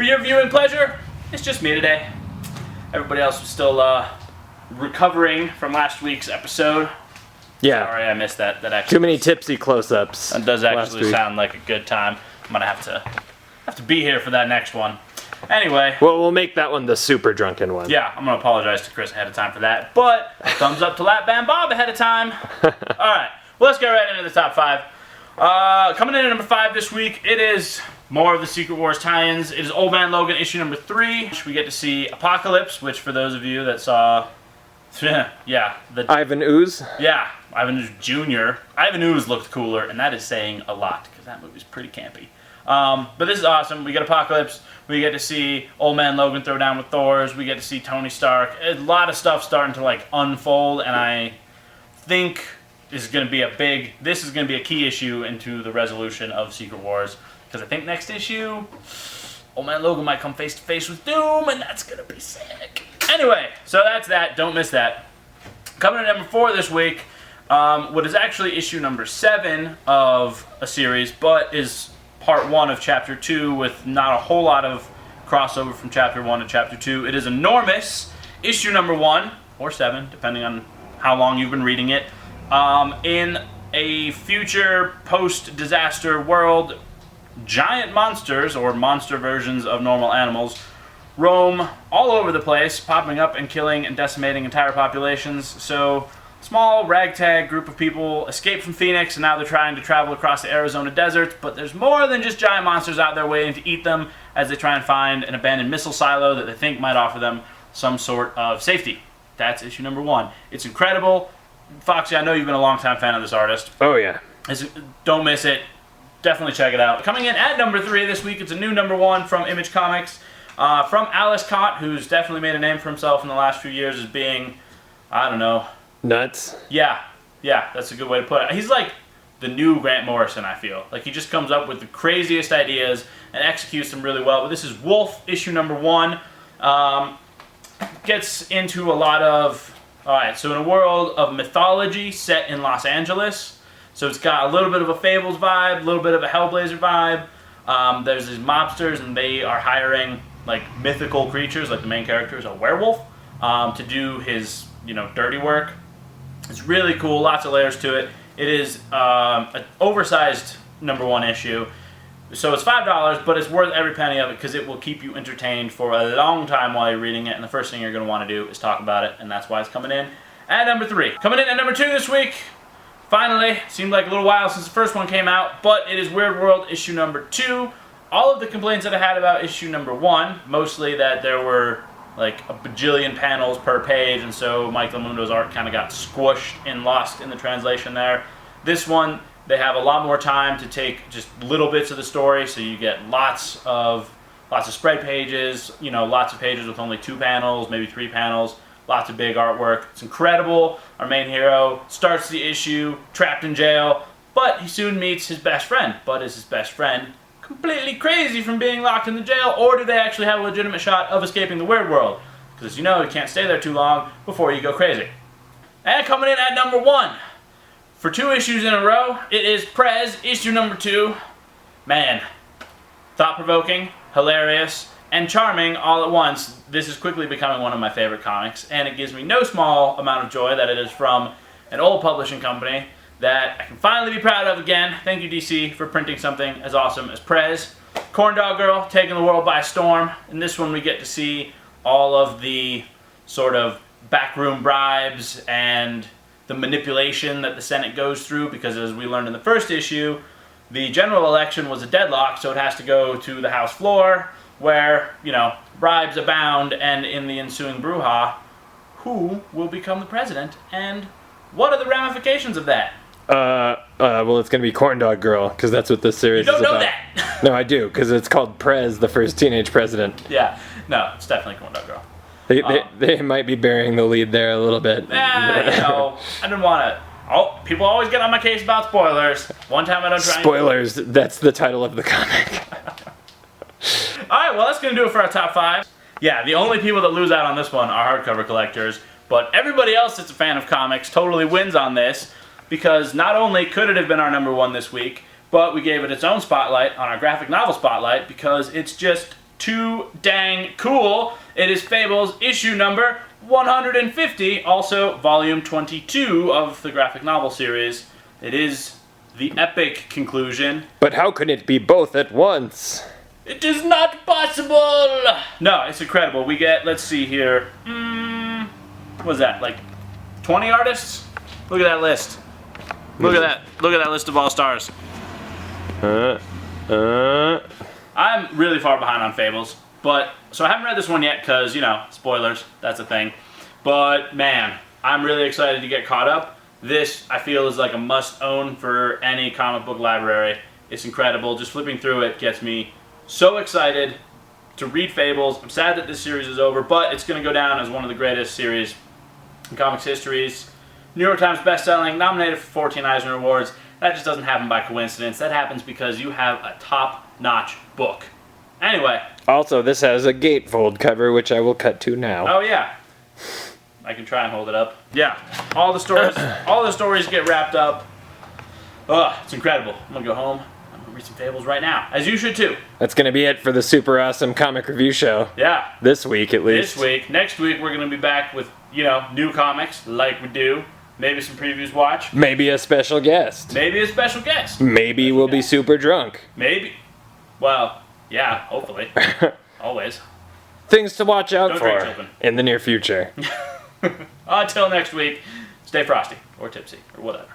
For your viewing pleasure, it's just me today. Everybody else was still recovering from last week's episode. Yeah. Sorry, I missed that. That actually too many tipsy close-ups. That does actually sound like a good time. I'm gonna have to be here for that next one. Anyway. Well, we'll make that one the super drunken one. Yeah, I'm gonna apologize to Chris ahead of time for that. But thumbs up to Lap Band Bob ahead of time. All right, well, let's get right into the top 5. Coming in at number 5 this week, it is more of the Secret Wars tie-ins. It is Old Man Logan issue number 3. We get to see Apocalypse, which for those of you that saw, yeah, the Ivan Ooze. Yeah, Ivan Ooze Jr. Ivan Ooze looked cooler, and that is saying a lot because that movie's pretty campy. But this is awesome. We get Apocalypse. We get to see Old Man Logan throw down with Thors. We get to see Tony Stark. A lot of stuff starting to like unfold, and I think this is going to be a key issue into the resolution of Secret Wars. Because I think next issue, Old Man Logan might come face to face with Doom, and that's going to be sick. Anyway, so that's that. Don't miss that. Coming in at number 4 this week, what is actually issue number 7 of a series, but is part 1 of chapter 2 with not a whole lot of crossover from chapter 1 to chapter 2. It is Enormous, issue number 1, or 7, depending on how long you've been reading it. In a future post-disaster world, giant monsters, or monster versions of normal animals, roam all over the place, popping up and killing and decimating entire populations. So, small ragtag group of people escaped from Phoenix, and now they're trying to travel across the Arizona deserts, but there's more than just giant monsters out there waiting to eat them as they try and find an abandoned missile silo that they think might offer them some sort of safety. That's issue number 1. It's incredible. Foxy, I know you've been a long-time fan of this artist. Oh, yeah. Don't miss it. Definitely check it out. Coming in at number 3 this week, it's a new number 1 from Image Comics. From Alice Cott, who's definitely made a name for himself in the last few years as being, I don't know. Nuts? Yeah, that's a good way to put it. He's like the new Grant Morrison, I feel. Like he just comes up with the craziest ideas and executes them really well. But this is Wolf, issue number 1. Gets into a lot of, alright, so in a world of mythology set in Los Angeles, so it's got a little bit of a Fables vibe, a little bit of a Hellblazer vibe. There's these mobsters, and they are hiring like mythical creatures, like the main character is a werewolf, to do his, dirty work. It's really cool, lots of layers to it. It is an oversized number 1 issue, so it's $5, but it's worth every penny of it because it will keep you entertained for a long time while you're reading it, and the first thing you're going to want to do is talk about it, and that's why it's coming in at number 3. Coming in at number 2 this week, finally, seemed like a little while since the first one came out, but it is Weird World issue number 2. All of the complaints that I had about issue number 1, mostly that there were like a bajillion panels per page, and so Mike Lamundo's art kind of got squished and lost in the translation there. This one, they have a lot more time to take just little bits of the story, so you get lots of spread pages, lots of pages with only 2 panels, maybe 3 panels, lots of big artwork. It's incredible. Our main hero starts the issue trapped in jail, but he soon meets his best friend. But is his best friend completely crazy from being locked in the jail, or do they actually have a legitimate shot of escaping the weird world? Because you can't stay there too long before you go crazy. And coming in at number 1, for 2 issues in a row, it is Prez, issue number 2. Man, thought-provoking, hilarious, and charming all at once. This is quickly becoming one of my favorite comics, and it gives me no small amount of joy that it is from an old publishing company that I can finally be proud of again. Thank you, DC, for printing something as awesome as Prez. Corndog Girl, taking the world by storm. In this one, we get to see all of the sort of backroom bribes and the manipulation that the Senate goes through, because as we learned in the first issue, the general election was a deadlock, so it has to go to the House floor, where, bribes abound, and in the ensuing brouhaha, who will become the president, and what are the ramifications of that? Well, it's going to be Corndog Girl, because that's what this series is about. You don't know that! No, I do, because it's called Prez, the first teenage president. Yeah, no, it's definitely Corndog Girl. They might be burying the lead there a little bit. I didn't want to... Oh, people always get on my case about spoilers. One time I don't try... Spoilers, that's the title of the comic. Alright, well, that's going to do it for our top 5. Yeah, the only people that lose out on this one are hardcover collectors, but everybody else that's a fan of comics totally wins on this, because not only could it have been our number 1 this week, but we gave it its own spotlight on our graphic novel spotlight, because it's just too dang cool. It is Fables issue number 150, also volume 22 of the graphic novel series. It is the epic conclusion. But how can it be both at once? It is not possible! No, it's incredible. We get, let's see here, what is that, like 20 artists? Look at that list. Look at that list of all stars. I'm really far behind on Fables, but, so I haven't read this one yet because, you know, spoilers, that's a thing. But, man, I'm really excited to get caught up. This, I feel, is like a must-own for any comic book library. It's incredible. Just flipping through it gets me so excited to read Fables. I'm sad that this series is over, but it's going to go down as one of the greatest series in comics histories. New York Times bestselling, nominated for 14 Eisner Awards. That just doesn't happen by coincidence. That happens because you have a top-notch book. Anyway. Also, this has a gatefold cover, which I will cut to now. Oh, yeah. I can try and hold it up. Yeah. All the stories get wrapped up. Ugh, it's incredible. I'm going to go home. I'm going to read some Fables right now. As you should, too. That's going to be it for the super awesome comic review show. Yeah. This week, at least. This week. Next week, we're going to be back with, you know, new comics, like we do. Maybe some previews watch. Maybe a special guest. Maybe a special guest. Maybe we'll be super drunk. Maybe. Well, yeah, hopefully. Always. Things to watch out Don't drink, for children. in the near future. Until next week, stay frosty, or tipsy, or whatever.